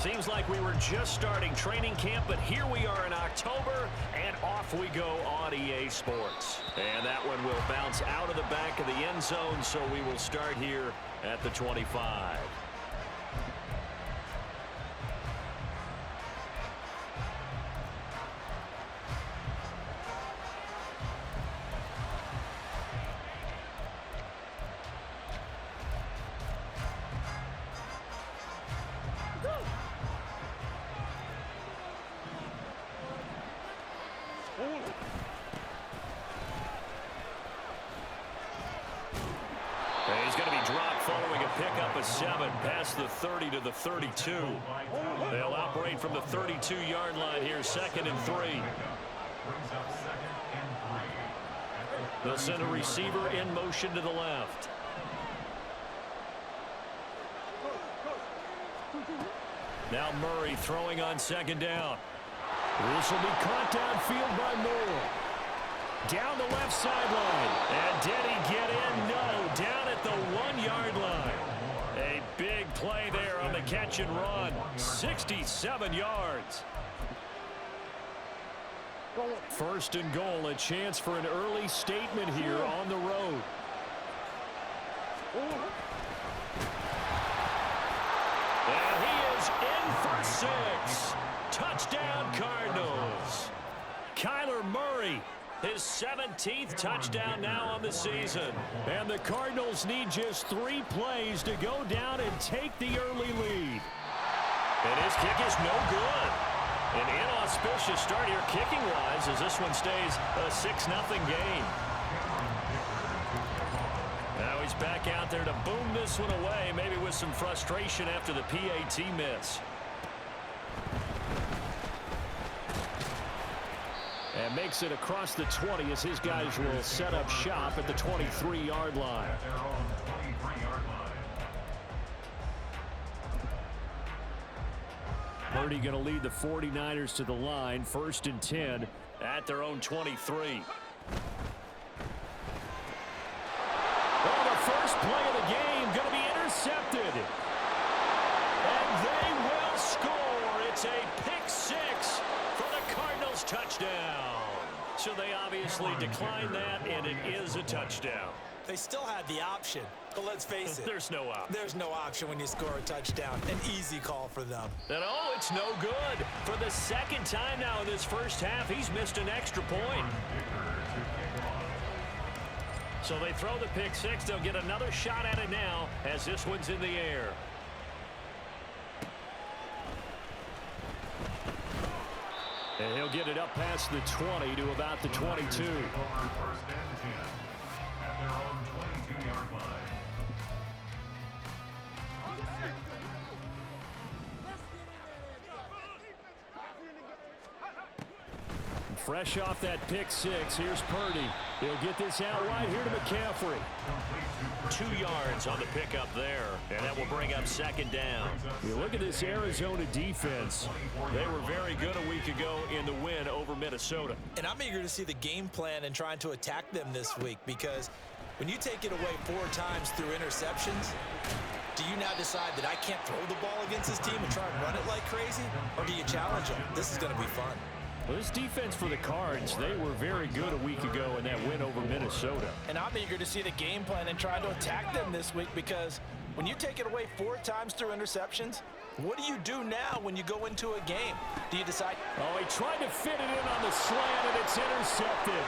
Seems like we were just starting training camp, but here we are in October, and off we go on EA Sports. And that one will bounce out of the back of the end zone, so we will start here at the 25. He's going to be dropped following a pickup of 7 past the 30 to the 32. They'll operate from the 32-yard line here, 2nd and 3. They'll send a receiver in motion to the left. Now Murray throwing on 2nd down. This will be caught downfield by Moore. Down the left sideline. And did he get in? No. Down at the 1-yard line. A big play there on the catch and run. 67 yards. 1st and goal. A chance for an early statement here on the road. And he is in for 6. Touchdown Cardinals. Kyler Murray, his 17th touchdown now on the season. And the Cardinals need just 3 plays to go down and take the early lead. And his kick is no good. An inauspicious start here kicking-wise as this one stays a 6-0 game. Now he's back out there to boom this one away, maybe with some frustration after the PAT miss. And makes it across the 20 as his guys will set up shop at the 23-yard line. Purdy going to lead the 49ers to the line, 1st and 10 at their own 23. Oh, the first play of the game going to be intercepted. And they will score. It's a pick-6 for the Cardinals touchdown. So they obviously declined that, and it is a touchdown. They still had the option, but let's face it. There's no option. There's no option when you score a touchdown. An easy call for them. And oh, it's no good. For the 2nd time now in this first half, he's missed an extra point. So they throw the pick-6. They'll get another shot at it now as this one's in the air. And he'll get it up past the 20 to about the 22. Fresh off that pick-6, here's Purdy. He'll get this out right here to McCaffrey. 2 yards on the pickup there, and that will bring up 2nd down. You look at this Arizona defense. They were very good a week ago in the win over Minnesota. And I'm eager to see the game plan and trying to attack them this week, because when you take it away 4 times through interceptions, do you now decide that I can't throw the ball against this team and try and run it like crazy? Or do you challenge them? This is going to be fun. Well, this defense for the Cards, they were very good a week ago in that win over Minnesota. And I'm eager to see the game plan and try to attack them this week, because when you take it away 4 times through interceptions, what do you do now when you go into a game? Do you decide? Oh, he tried to fit it in on the slant, and it's intercepted.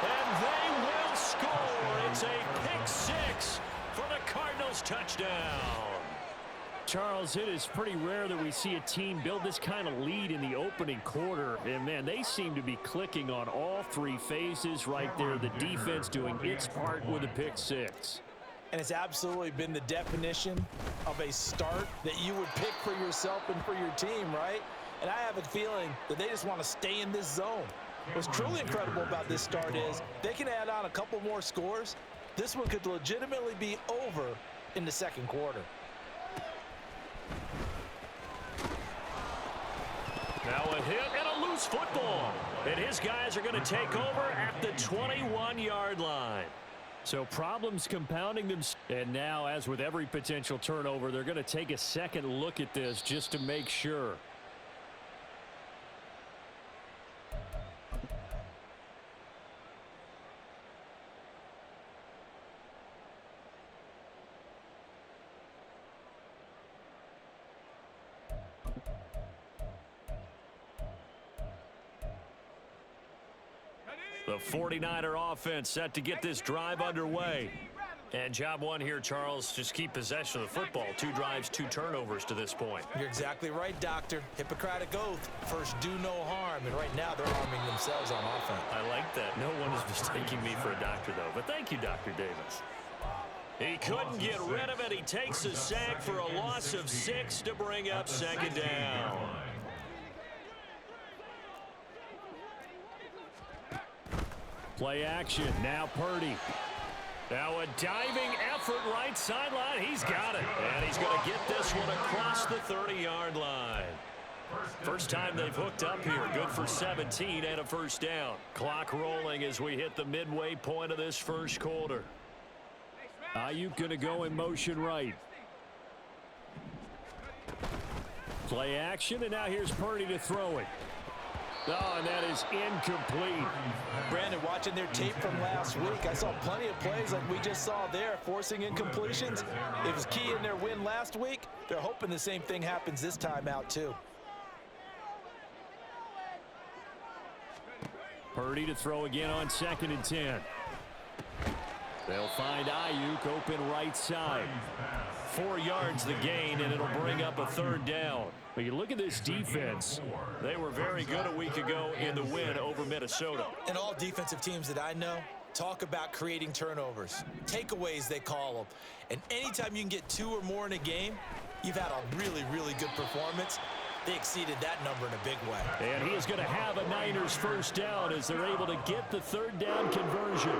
And they will score. It's a pick-6 for the Cardinals touchdown. Charles, it is pretty rare that we see a team build this kind of lead in the opening quarter. And, man, they seem to be clicking on all 3 phases right there. The defense doing its part with a pick-6. And it's absolutely been the definition of a start that you would pick for yourself and for your team, right? And I have a feeling that they just want to stay in this zone. What's truly incredible about this start is they can add on a couple more scores. This one could legitimately be over in the 2nd quarter. Now a hit and a loose football. And his guys are going to take over at the 21-yard line. So problems compounding them. And now, as with every potential turnover, they're going to take a second look at this just to make sure. The 49er offense set to get this drive underway. And job one here, Charles, just keep possession of the football. 2 drives, 2 turnovers to this point. You're exactly right, Doctor. Hippocratic oath. First, do no harm. And right now, they're harming themselves on offense. I like that. No one is mistaking me for a doctor, though. But thank you, Dr. Davis. He couldn't get rid of it. He takes a sack for a loss of 6 to bring up second down. Play action. Now Purdy. Now a diving effort right sideline. He's got it. And he's going to get this one across the 30-yard line. First time they've hooked up here. Good for 17 and a first down. Clock rolling as we hit the midway point of this first quarter. Ayuk going to go in motion right. Play action, and now here's Purdy to throw it. Oh, and that is incomplete. Brandon, watching their tape from last week, I saw plenty of plays like we just saw there, forcing incompletions. It was key in their win last week. They're hoping the same thing happens this time out, too. Purdy to throw again on 2nd and 10. They'll find Ayuk open right side. 4 yards the gain, and it'll bring up a 3rd down. But you look at this defense. They were very good a week ago in the win over Minnesota. And all defensive teams that I know talk about creating turnovers. Takeaways, they call them. And anytime you can get 2 or more in a game, you've had a really, really good performance. They exceeded that number in a big way. And he is going to have a Niners first down as they're able to get the 3rd down conversion.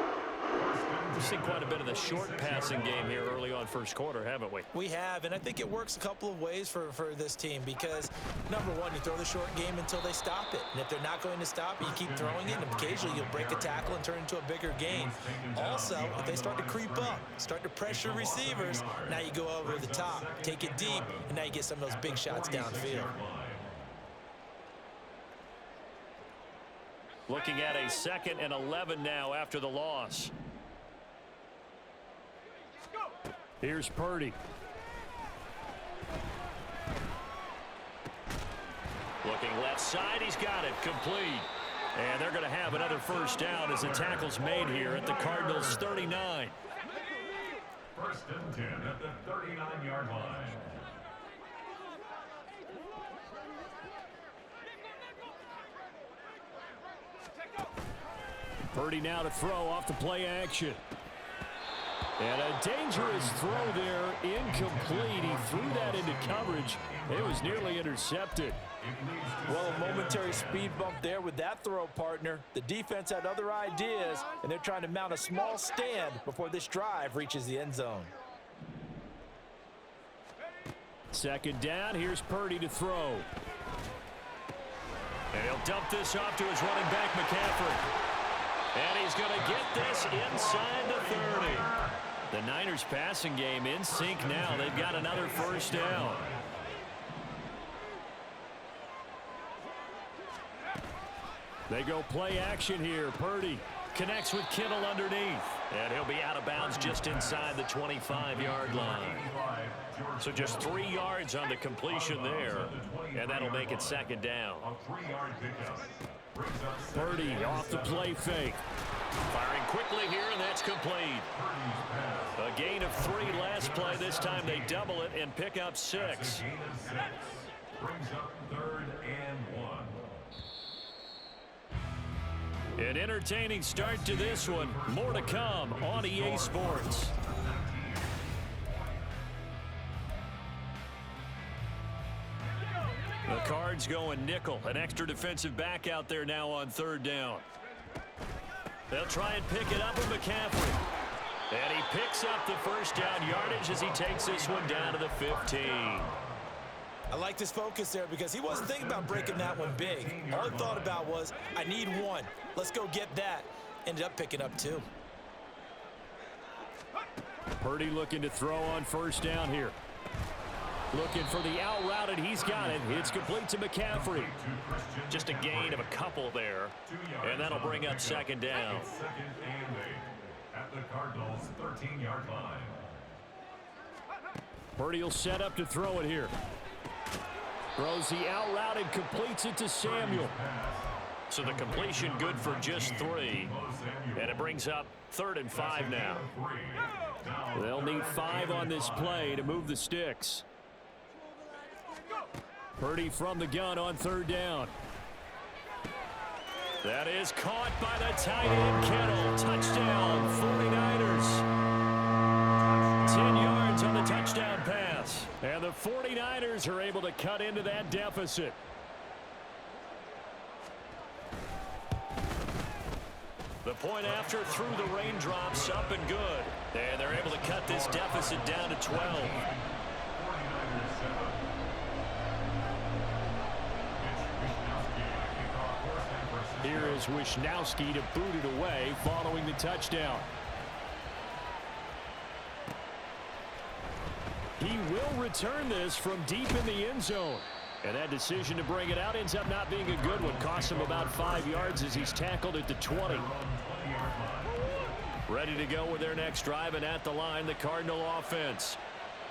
We've seen quite a bit of the short passing game here early on first quarter, haven't we? We have, and I think it works a couple of ways for this team because, number one, you throw the short game until they stop it. And if they're not going to stop it, you keep throwing it, and occasionally you'll break a tackle and turn into a bigger gain. Also, if they start to creep up, start to pressure receivers, now you go over the top, take it deep, and now you get some of those big shots downfield. Looking at a 2nd and 11 now after the loss. Here's Purdy. Looking left side, he's got it, complete. And they're going to have another first down as the tackle's made here at the Cardinals' 39. 1st and 10 at the 39-yard line. Purdy now to throw off the play action. And a dangerous throw there, incomplete. He threw that into coverage. It was nearly intercepted. Well, a momentary speed bump there with that throw, partner. The defense had other ideas, and they're trying to mount a small stand before this drive reaches the end zone. 2nd down, here's Purdy to throw. And he'll dump this off to his running back, McCaffrey. And he's going to get this inside the 30. The Niners passing game in sync now. They've got another first down. They go play action here. Purdy connects with Kittle underneath. And he'll be out of bounds just inside the 25-yard line. So just 3 yards on the completion there. And that'll make it 2nd down. Purdy off the play fake. Firing quickly here, and that's complete. A gain of 3 last play. This time they double it and pick up 6. Brings up 3rd and 1. An entertaining start to this one. More to come on EA Sports. The Cards going nickel. An extra defensive back out there now on 3rd down. They'll try and pick it up with McCaffrey. And he picks up the first down yardage as he takes this one down to the 15. I like this focus there because he wasn't thinking about breaking that one big. All he thought about was, I need 1. Let's go get that. Ended up picking up 2. Purdy looking to throw on first down here. Looking for the out route, and he's got it. It's complete to McCaffrey. Just a gain of a couple there, and that'll bring up second down. Second and 8 at the Cardinals' 13-yard line. Purdy will set up to throw it here. Throws the out route and completes it to Samuel. So the completion good for just 3. And it brings up 3rd and 5 now. They'll need 5 on this play to move the sticks. Purdy from the gun on 3rd down. That is caught by the tight end Kittle. Touchdown, 49ers. 10 yards on the touchdown pass. And the 49ers are able to cut into that deficit. The point after through the raindrops, up and good. And they're able to cut this deficit down to 12. Here is Wisnowski to boot it away following the touchdown. He will return this from deep in the end zone. And that decision to bring it out ends up not being a good one. Costs him about 5 yards as he's tackled at the 20. Ready to go with their next drive, and at the line, the Cardinal offense.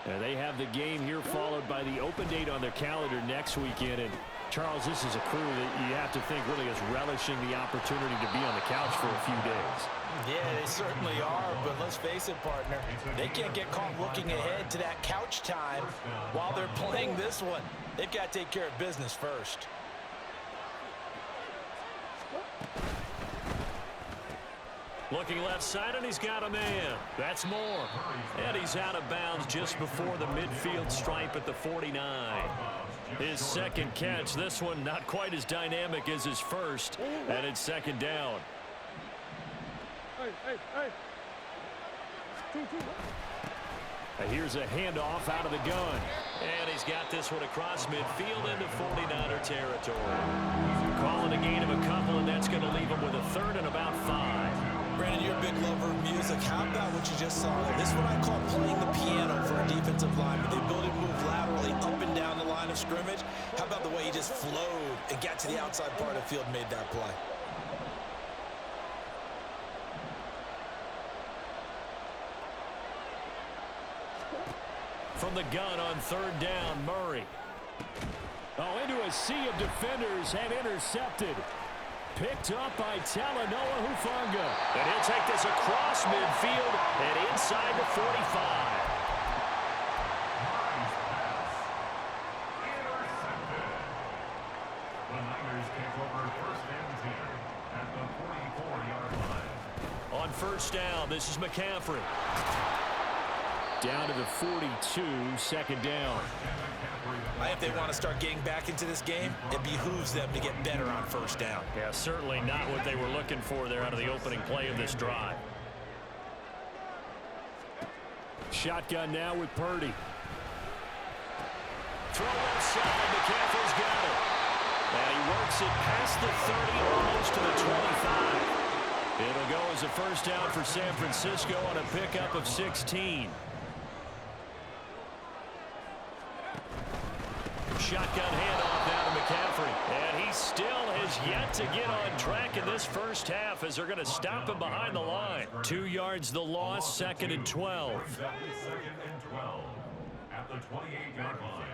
And they have the game here followed by the open date on their calendar next weekend. And Charles, this is a crew that you have to think really is relishing the opportunity to be on the couch for a few days. Yeah, they certainly are, but let's face it, partner. They can't get caught looking ahead to that couch time while they're playing this one. They've got to take care of business first. Looking left side, and he's got a man. That's Moore. And he's out of bounds just before the midfield stripe at the 49. His second catch, this one not quite as dynamic as his first, and it's second down. Here's a handoff out of the gun. And he's got this one across midfield into 49er territory. Calling a gain of a couple, and that's going to leave him with a 3rd and about 5. Brandon, you're a big lover of music. How about what you just saw there? This is what I call playing the piano for a defensive lineman. The ability to move laterally up and down the line of scrimmage. How about the way he just flowed and got to the outside part of the field and made that play? From the gun on 3rd down, Murray. Oh, into a sea of defenders and intercepted. Picked up by Talanoa Hufanga. And he'll take this across midfield and inside the 45. The Niners take over 1st and 10 at the 44-yard line. On 1st down, this is McCaffrey. Down to the 42, 2nd down. If they want to start getting back into this game, it behooves them to get better on 1st down. Yeah, certainly not what they were looking for there out of the opening play of this drive. Shotgun now with Purdy. Throw inside, McCaffrey's got it. And he works it past the 30, almost to the 25. It'll go as a 1st down for San Francisco on a pickup of 16. Shotgun handoff now to McCaffrey. And he still has yet to get on track in this first half as they're going to stop him behind the line. 2 yards the loss, 2nd and 12. 2nd and 12 at the 28-yard line.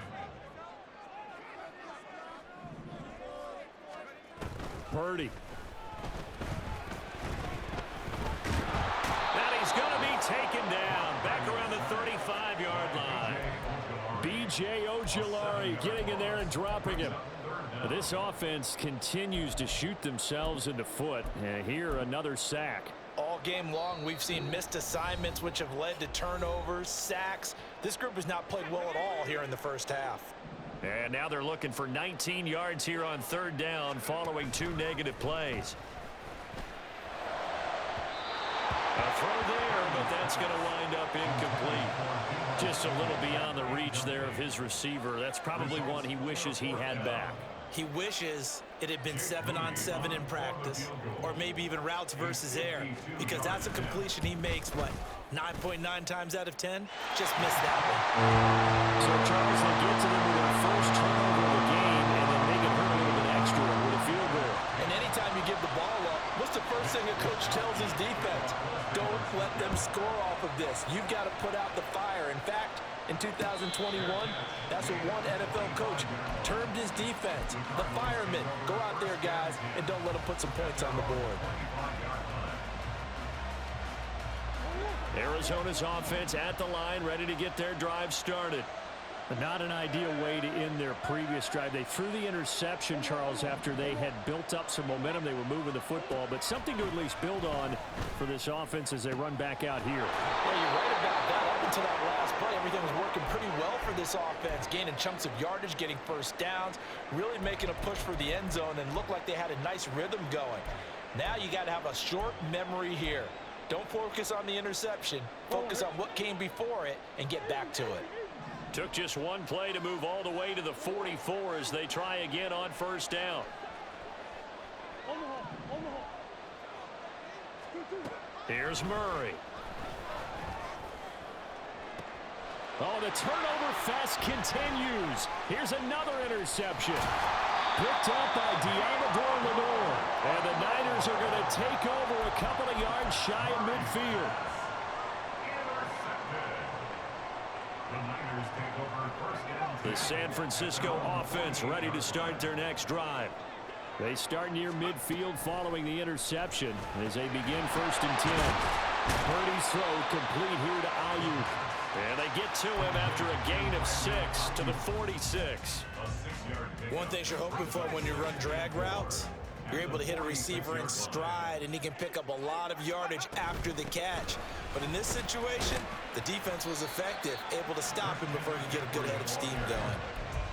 Purdy. And he's going to be taken down back around the 35-yard line. B.J. Ojulari getting in there and dropping him. This offense continues to shoot themselves in the foot. And here another sack. All game long, we've seen missed assignments which have led to turnovers, sacks. This group has not played well at all here in the first half. And now they're looking for 19 yards here on 3rd down following 2 negative plays. A throw there, but that's going to wind up incomplete. Just a little beyond the reach there of his receiver. That's probably one he wishes he had back. He wishes it had been 7-on-7 in practice, or maybe even routes versus air, because that's a completion he makes, what, 9.9 times out of 10? Just missed that one. So, Charles, they get to them with their first turnover of the game, and then make it hurt a little bit extra with a field goal. And anytime you give the ball up, what's the first thing a coach tells his defense? Don't let them score off of this. You've got to put out the fire. In fact, in 2021, that's what one NFL coach termed his defense. The firemen. Go out there, guys, and don't let them put some points on the board. Arizona's offense at the line, ready to get their drive started. But not an ideal way to end their previous drive. They threw the interception, Charles, after they had built up some momentum. They were moving the football, but something to at least build on for this offense as they run back out here. Yeah, you're right about that. Up until that last play, everything was working pretty well for this offense, gaining chunks of yardage, getting first downs, really making a push for the end zone, and looked like they had a nice rhythm going. Now you got to have a short memory here. Don't focus on the interception. Focus on what came before it and get back to it. Took just one play to move all the way to the 44 as they try again on first down. Here's Murray. Oh, the turnover fest continues. Here's another interception. Picked up by Diamador Lenore. And the Niners are going to take over a couple of yards shy of midfield. The San Francisco offense ready to start their next drive. They start near midfield following the interception as they begin 1st and 10. Purdy's throw complete here to Ayuk. And they get to him after a gain of 6 to the 46. One thing you're hoping for when you run drag routes, you're able to hit a receiver in stride, and he can pick up a lot of yardage after the catch. But in this situation, the defense was effective, able to stop him before he could get a good head of steam going.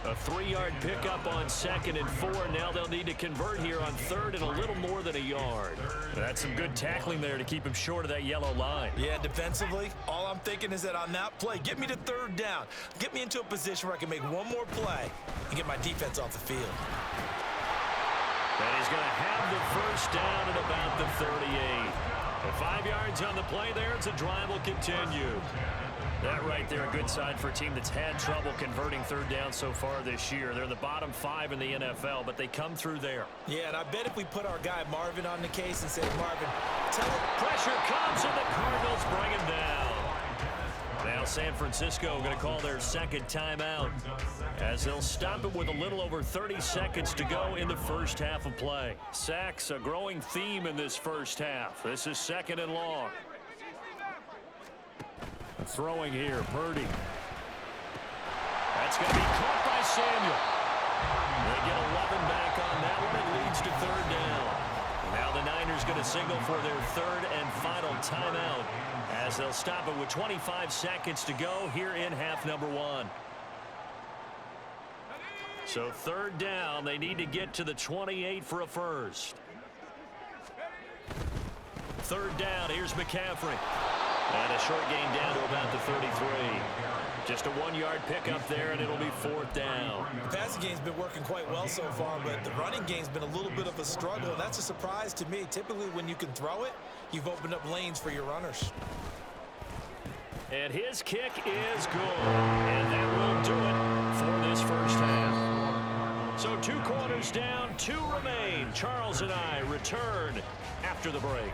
A 3-yard pickup on 2nd and 4. Now they'll need to convert here on 3rd and a little more than a yard. That's some good tackling there to keep him short of that yellow line. Yeah, defensively, all I'm thinking is that on that play, get me to 3rd down. Get me into a position where I can make one more play and get my defense off the field. And he's going to have the first down at about the 38. 5 yards on the play there as the drive will continue. That right there, a good sign for a team that's had trouble converting 3rd down so far this year. They're in the bottom 5 in the NFL, but they come through there. Yeah, and I bet if we put our guy Marvin on the case and say, Marvin, tell him. Pressure comes, and the Cardinals bring him down. Now San Francisco going to call their 2nd timeout as they'll stop it with a little over 30 seconds to go in the first half of play. Sacks, a growing theme in this first half. This is 2nd and long. Throwing here, Purdy. That's going to be caught by Samuel. They get 11 back on that one. It leads to 3rd down. Now the Niners going to signal for their 3rd and final timeout as they'll stop it with 25 seconds to go here in half number 1. So 3rd down, they need to get to the 28 for a first. 3rd down, here's McCaffrey. And a short gain down to about the 33. Just a 1-yard pickup there, and it'll be 4th down. The passing game's been working quite well so far, but the running game's been a little bit of a struggle, and that's a surprise to me. Typically, when you can throw it, you've opened up lanes for your runners. And his kick is good. And that will do it for this first half. So 2 quarters down, 2 remain. Charles and I return after the break.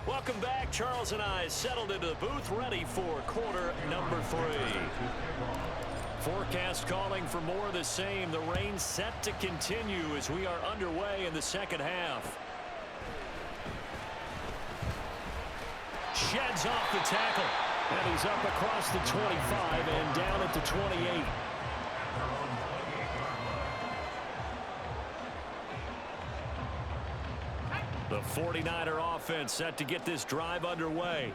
Welcome back. Charles and I settled into the booth, ready for quarter number 3. Forecast calling for more of the same. The rain set to continue as we are underway in the second half. Sheds off the tackle. And he's up across the 25 and down at the 28. The 49er offense set to get this drive underway.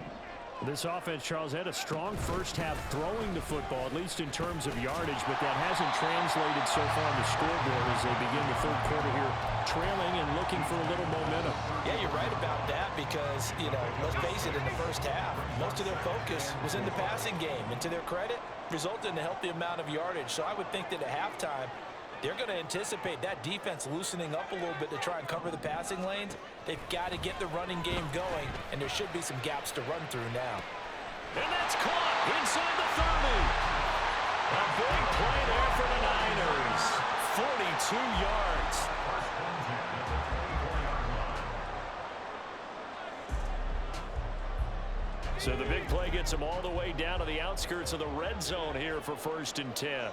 This offense, Charles, had a strong first half throwing the football, at least in terms of yardage, but that hasn't translated so far on the scoreboard as they begin the third quarter here, trailing and looking for a little momentum. Yeah, you're right about that because, let's face it, in the first half, most of their focus was in the passing game. And to their credit, resulted in a healthy amount of yardage. So I would think that at halftime, they're going to anticipate that defense loosening up a little bit to try and cover the passing lanes. They've got to get the running game going, and there should be some gaps to run through now. And that's caught inside the 30. A big play there for the Niners. 42 yards. So the big play gets them all the way down to the outskirts of the red zone here for 1st and 10.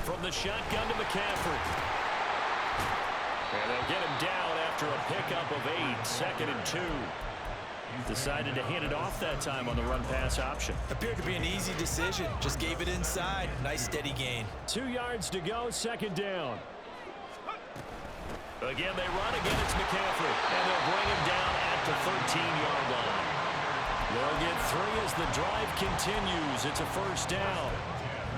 From the shotgun to McCaffrey. And they'll get him down after a pickup of 8, 2nd and 2. Decided to hand it off that time on the run-pass option. Appeared to be an easy decision. Just gave it inside. Nice steady gain. 2 yards to go, 2nd down. Again, they run. Again, it's McCaffrey. And they'll bring him down at the 13-yard line. They'll get 3 as the drive continues. It's a 1st down.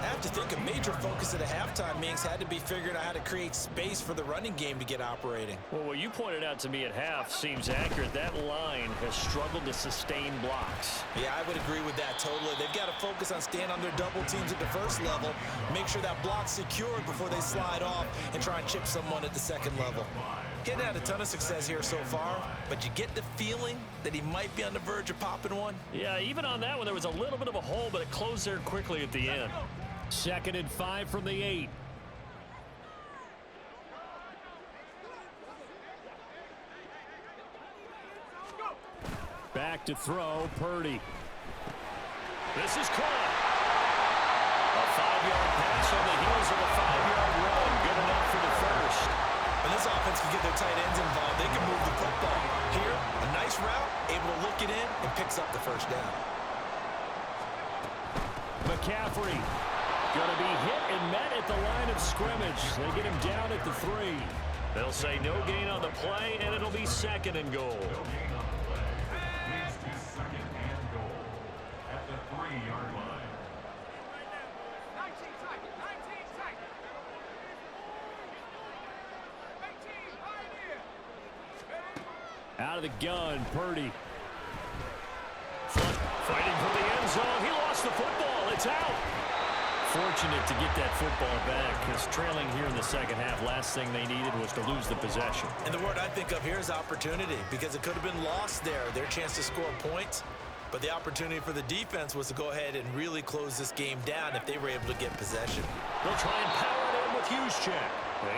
I have to think a major focus at a halftime means had to be figuring out how to create space for the running game to get operating. Well, what you pointed out to me at half seems accurate. That line has struggled to sustain blocks. Yeah, I would agree with that totally. They've got to focus on staying on their double teams at the first level, make sure that block's secured before they slide off and try and chip someone at the second level. Getting had a ton of success here so far, but you get the feeling that he might be on the verge of popping one. Yeah, even on that one, there was a little bit of a hole, but it closed there quickly at the end. 2nd and 5 from the 8. Back to throw, Purdy. This is caught. A 5-yard pass on the heels of a 5-yard run. Good enough for the 1st. When this offense can get their tight ends involved, they can move the football. Here, a nice route, able to look it in, and picks up the 1st down. McCaffrey. Going to be hit and met at the line of scrimmage. They get him down at the 3. They'll say no gain on the play, and it'll be 2nd and goal. At the 3-yard line. Out of the gun, Purdy. Fighting for the end zone. He lost the football. It's out. Fortunate to get that football back because trailing here in the second half, last thing they needed was to lose the possession. And the word I think of here is opportunity because it could have been lost there, their chance to score points. But the opportunity for the defense was to go ahead and really close this game down if they were able to get possession. They'll try and power it in with Juszczyk.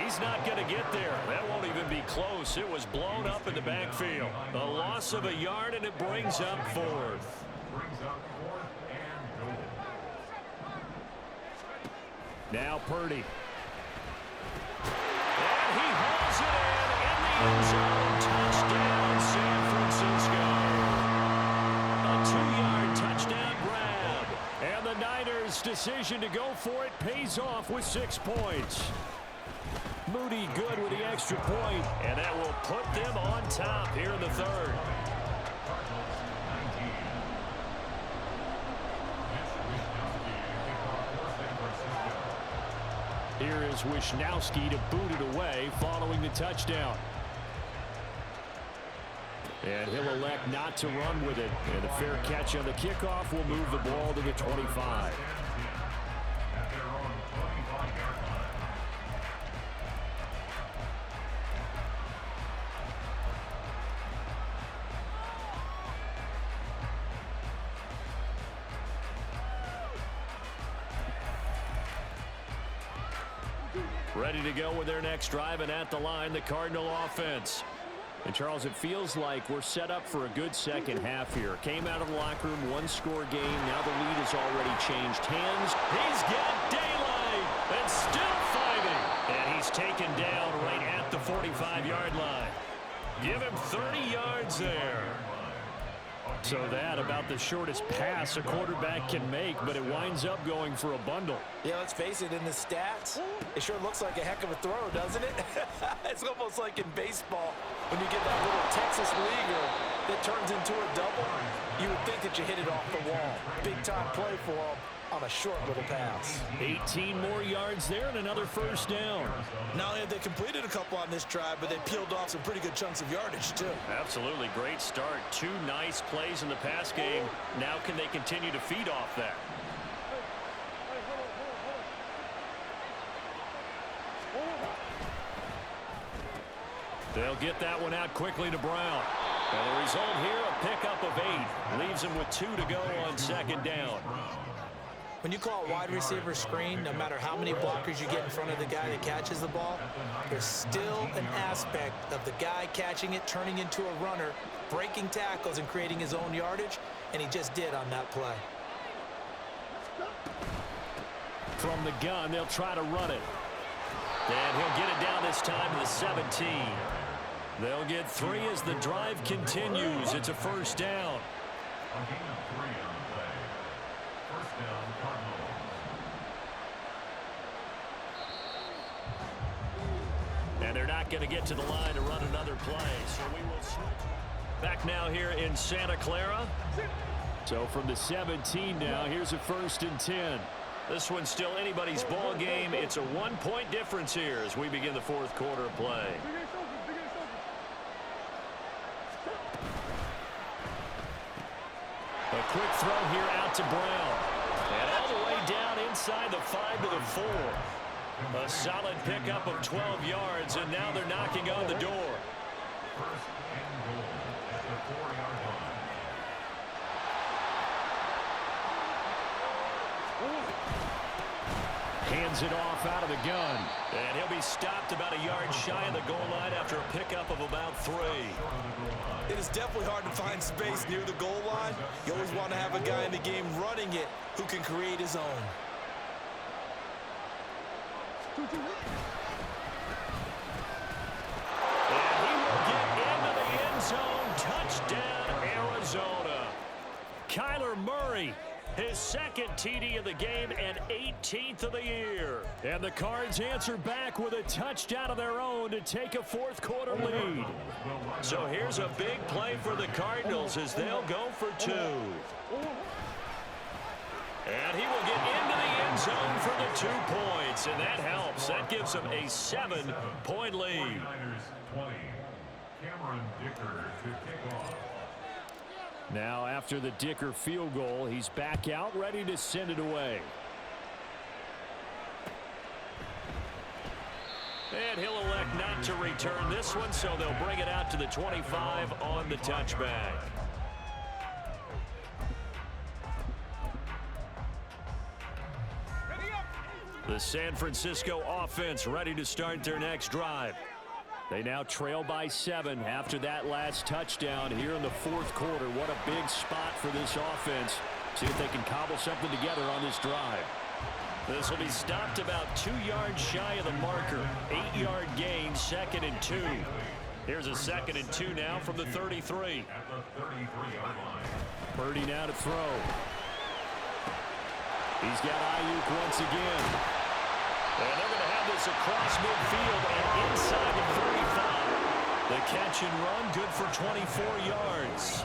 He's not going to get there. That won't even be close. It was blown up in the backfield. A loss of a yard, and it brings up 4th. Now Purdy. And he hauls it in the end zone. Touchdown, San Francisco. A 2-yard touchdown grab. And the Niners' decision to go for it pays off with 6 points. Moody good with the extra point, and that will put them on top here in the 3rd. Here is Wisnowski to boot it away following the touchdown. And he'll elect not to run with it. And a fair catch on the kickoff will move the ball to the 25. Ready to go with their next drive, and at the line, the Cardinal offense. And, Charles, it feels like we're set up for a good second half here. Came out of the locker room, 1-score game. Now the lead has already changed hands. He's got daylight and still fighting. And he's taken down right at the 45-yard line. Give him 30 yards there. So that about the shortest pass a quarterback can make, but it winds up going for a bundle. Yeah, let's face it, in the stats, it sure looks like a heck of a throw, doesn't it? It's almost like in baseball when you get that little Texas leaguer that turns into a double, you would think that you hit it off the wall. Big-time play for them on a short little pass. 18 more yards there and another first down. Not only have they completed a couple on this drive, but they peeled off some pretty good chunks of yardage, too. Absolutely great start. 2 nice plays in the pass game. Now can they continue to feed off that? They'll get that one out quickly to Brown. And the result here, a pickup of 8. Leaves him with 2 to go on second down. When you call a wide receiver screen, no matter how many blockers you get in front of the guy that catches the ball, there's still an aspect of the guy catching it, turning into a runner, breaking tackles and creating his own yardage, and he just did on that play. From the gun, they'll try to run it. And he'll get it down this time to the 17. They'll get 3 as the drive continues. It's a first down. A gain of 3 on the play. First down, Cardinals. And they're not going to get to the line to run another play. So we will switch. Back now here in Santa Clara. So from the 17 now, here's a 1st and 10. This one's still anybody's ball game. It's a 1-point difference here as we begin the 4th quarter of play. A quick throw here out to Brown. And all the way down inside the 5 to the 4. A solid pickup of 12 yards, and now they're knocking on the door. First and goal at the 4-yard line. Hands it off out of the gun. And he'll be stopped about a yard shy of the goal line after a pickup of about 3. It is definitely hard to find space near the goal line. You always want to have a guy in the game running it who can create his own. And he will get into the end zone. Touchdown, Arizona. Kyler Murray, his 2nd TD of the game and 18th of the year. And the Cards answer back with a touchdown of their own to take a 4th quarter lead. So here's a big play for the Cardinals as they'll go for 2. And he will get into the end zone for the 2 points. And that helps. That gives them a 7-point lead. 49ers 20. Cameron Dicker to kick off. Now after the Dicker field goal, he's back out ready to send it away. And he'll elect not to return this one, so they'll bring it out to the 25 on the touchback. The San Francisco offense ready to start their next drive. They now trail by 7 after that last touchdown here in the 4th quarter. What a big spot for this offense. See if they can cobble something together on this drive. This will be stopped about 2 yards shy of the marker. 8-yard gain, 2nd and 2. Here's a 2nd and 2 now from the 33. At the 33-yard line. Purdy now to throw. He's got Ayuk once again. And they're going to have this across midfield and inside the 35. The catch and run, good for 24 yards.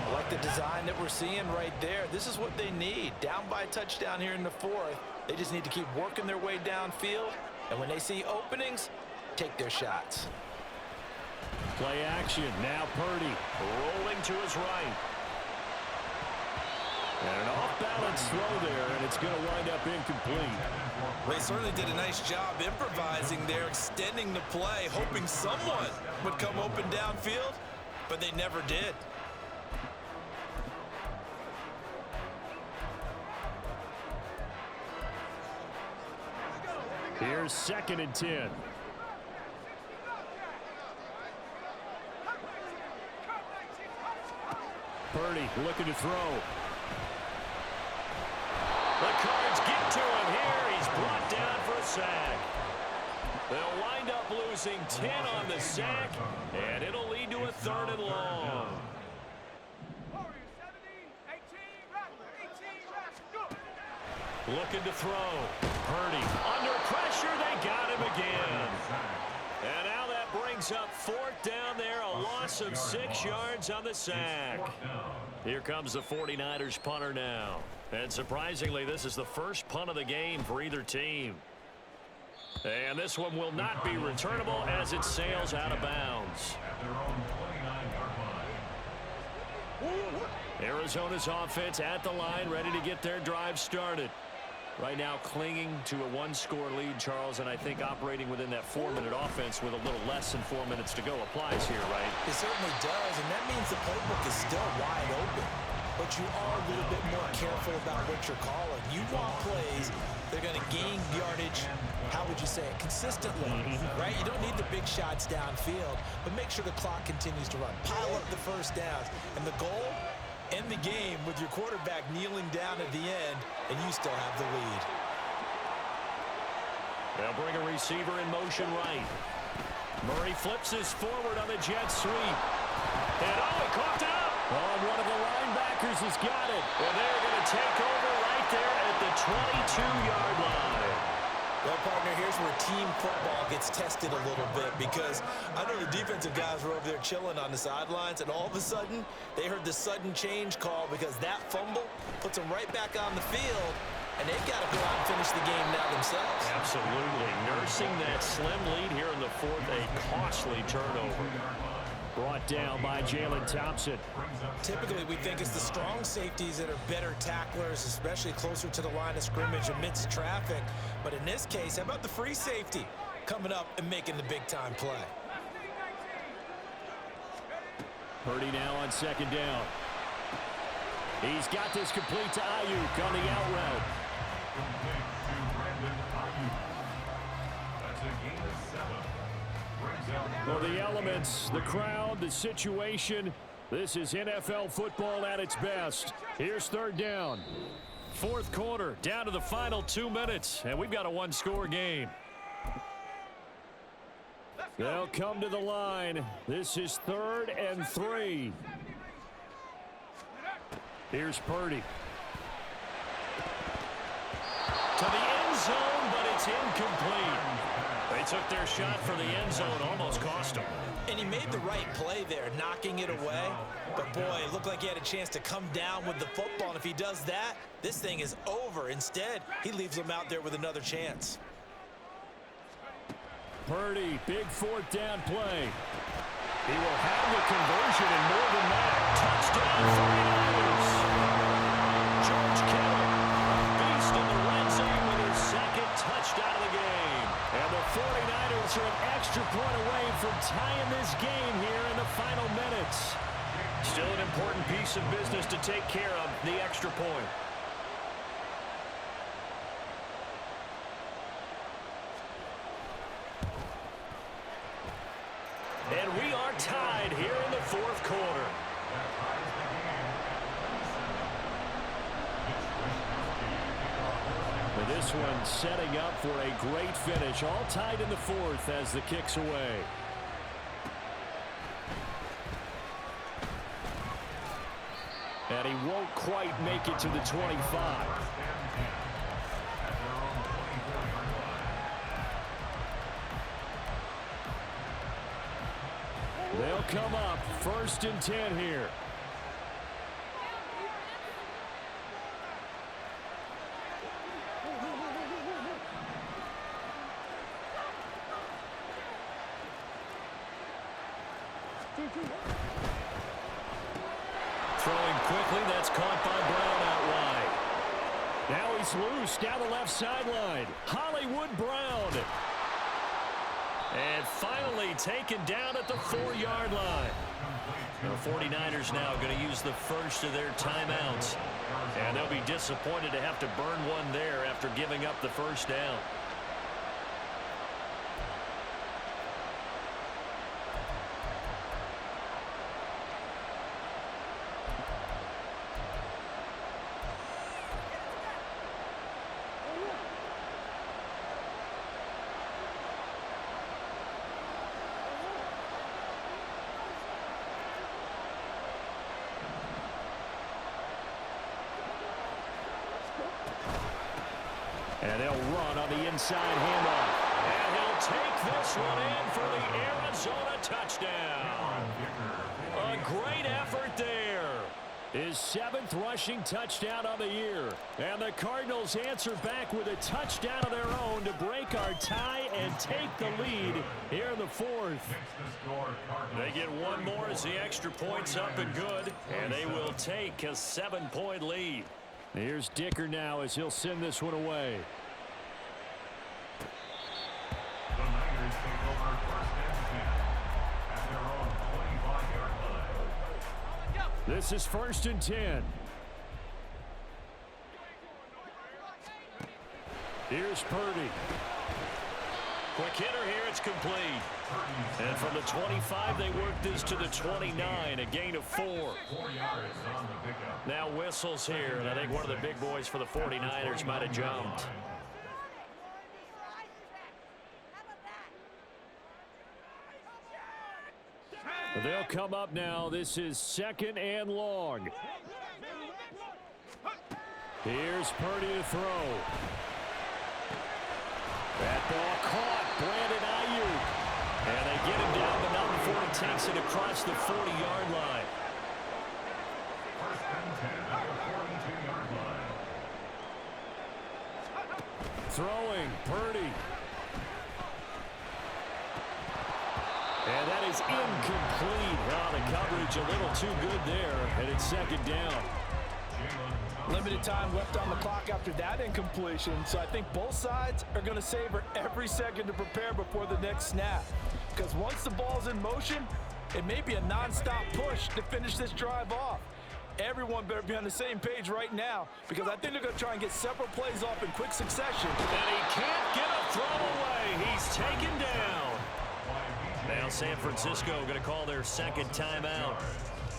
I like the design that we're seeing right there. This is what they need. Down by a touchdown here in the 4th. They just need to keep working their way downfield. And when they see openings, take their shots. Play action. Now Purdy rolling to his right. And an off-balance throw there, and it's going to wind up incomplete. They certainly did a nice job improvising there, extending the play, hoping someone would come open downfield, but they never did. Here's 2nd and 10. Purdy looking to throw. The Cards get to him here. He's brought down for a sack. They'll wind up losing 10 on the sack, and it'll lead to a 3rd and long. Looking to throw. Purdy under pressure. They got him again. And now that brings up fourth down there, a loss of 6 yards on the sack. Here comes the 49ers punter now. And surprisingly, this is the first punt of the game for either team. And this one will not be returnable as it sails out of bounds. Arizona's offense at the line, ready to get their drive started. Right now clinging to a one-score lead, Charles, and I think operating within that 4-minute offense with a little less than 4 minutes to go applies here, right? It certainly does, and that means the playbook is still wide open. But you are a little bit more careful about what you're calling. You want plays that are going to gain yardage, how would you say it, consistently, right? You don't need the big shots downfield, but make sure the clock continues to run. Pile up the first downs, and the goal, end the game with your quarterback kneeling down at the end, and you still have the lead. They'll bring a receiver in motion right. Murray flips this forward on the jet sweep. And he caught up. Oh, one of the linebackers has got it. And they're going to take over right there at the 22-yard line. Well, partner, here's where team football gets tested a little bit, because I know the defensive guys were over there chilling on the sidelines, and all of a sudden, they heard the sudden change call because that fumble puts them right back on the field, and they've got to go out and finish the game now themselves. Absolutely. Nursing that slim lead here in the fourth, a costly turnover. Brought down by Jalen Thompson. Typically, we think it's the strong safeties that are better tacklers, especially closer to the line of scrimmage amidst traffic. But in this case, how about the free safety coming up and making the big-time play? Purdy now on second down. He's got this complete to Ayuk on the out route. That's a gain of 7. Well, the elements, the crowd, the situation, this is NFL football at its best. Here's third down. Fourth quarter, down to the final 2 minutes, and we've got a one-score game. They'll come to the line. This is 3rd and 3. Here's Purdy. To the end zone, but it's incomplete. They took their shot for the end zone, almost cost them. And he made the right play there, knocking it away. But, boy, it looked like he had a chance to come down with the football. And if he does that, this thing is over. Instead, he leaves him out there with another chance. Purdy, big fourth down play. He will have the conversion and more than that. Touchdown, 49ers. George Kittle, a beast in the red zone with his second touchdown of the game. And the 49ers are an extra point away from tying this game here in the final minutes. Still an important piece of business to take care of, the extra point. And we are tied here in the fourth quarter. But this one setting up for a great finish. All tied in the fourth as the kick's away. And he won't quite make it to the 25. They'll come up 1st and 10 here. Throwing quickly, that's caught by Brown out wide. Now he's loose down the left sideline. Hollywood Brown. And finally taken down at the 4-yard line. The 49ers now going to use the first of their timeouts. And they'll be disappointed to have to burn one there after giving up the first down. And they'll run on the inside handoff. And he'll will take this one in for the Arizona touchdown. A great effort there. His 7th rushing touchdown of the year. And the Cardinals answer back with a touchdown of their own to break our tie and take the lead here in the 4th. They get one more as the extra point's up and good. And they will take a 7-point lead. Here's Dicker now as he'll send this one away. The Niners take over 1st and 10 at their own 25-yard line. This is 1st and 10. Here's Purdy. Quick hitter here, it's complete. And from the 25, they work this to the 29, a gain of 4. 4 yards on the pickup. Now whistles here, and I think one of the big boys for the 49ers might have jumped. They'll come up now. This is 2nd and long. Here's Purdy to throw. That ball caught. Brandon Ayuk. And they get him down, but not before he takes it across the 40-yard line. 1st and 10 at the 42-yard line. Throwing, Purdy. And that is incomplete. Well, the coverage a little too good there, and it's 2nd down. Limited time left on the clock after that incompletion, so I think both sides are going to savor every second to prepare before the next snap. Because once the ball's in motion, it may be a non-stop push to finish this drive off. Everyone better be on the same page right now, because I think they're going to try and get several plays off in quick succession. And he can't get a throw away. He's taken down. Now San Francisco going to call their 2nd timeout,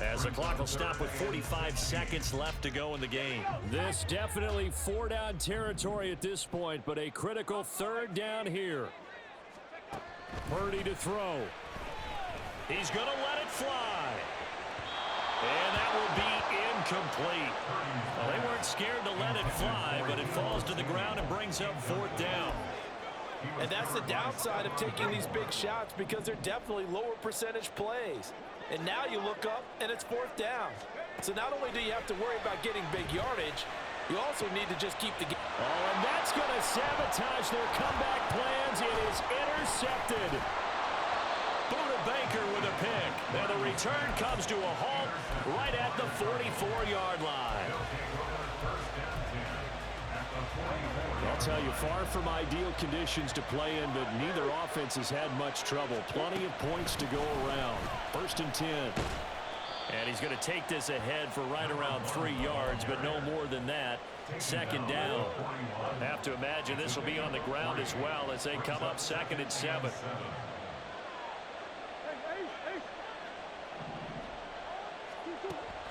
as the clock will stop with 45 seconds left to go in the game. This definitely 4-down territory at this point, but a critical 3rd down here. Purdy to throw. He's going to let it fly. And that will be incomplete. Well, they weren't scared to let it fly, but it falls to the ground and brings up 4th down. And that's the downside of taking these big shots, because they're definitely lower percentage plays. And now you look up, and it's 4th down. So not only do you have to worry about getting big yardage, you also need to just keep the game. Oh, and that's going to sabotage their comeback plans. It is intercepted. Buda Baker with a pick. Now the return comes to a halt right at the 44-yard line. I'll tell you, far from ideal conditions to play in, but neither offense has had much trouble. Plenty of points to go around. 1st and 10. And he's going to take this ahead for right around 3 yards, but no more than that. 2nd down. Have to imagine this will be on the ground as well as they come up 2nd and 7.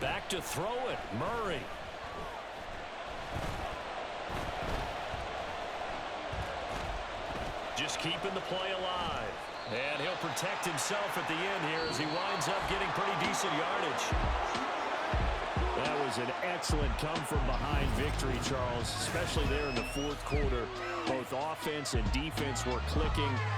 Back to throw it. Murray. Just keeping the play alive. And he'll protect himself at the end here as he winds up getting pretty decent yardage. That was an excellent come-from-behind victory, Charles, especially there in the 4th quarter. Both offense and defense were clicking.